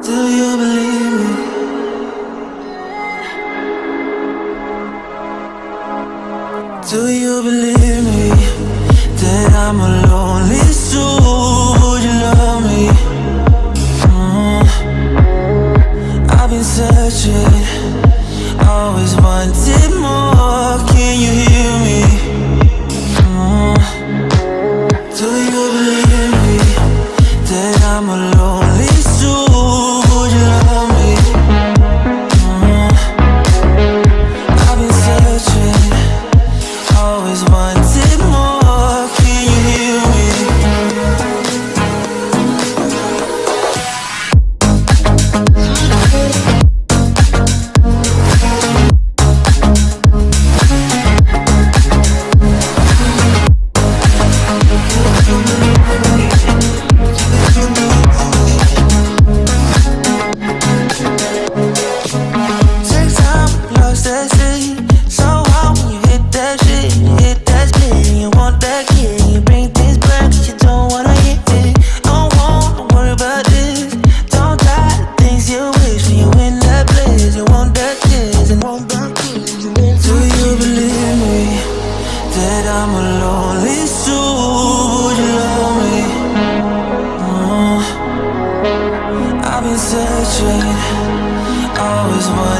Do you believe me? Do you believe me that I'm a lonely soul? Would you love me? I've been searching, always wanted more. Can you hear me? Do you believe me that I'm a lonely soul? Would you love me? I've been searching, always wanted more. Can you hear me? Take time, lost that city. So hard when you hit that shit. You hit that split, you want that kid. You bring things back, but you don't wanna hit it. Don't want to worry about this. Don't try the things you wish when you in that place. You want that kiss and want that kiss. Do you believe me that I'm a lonely soul? Would you love me? I've been searching, always wanted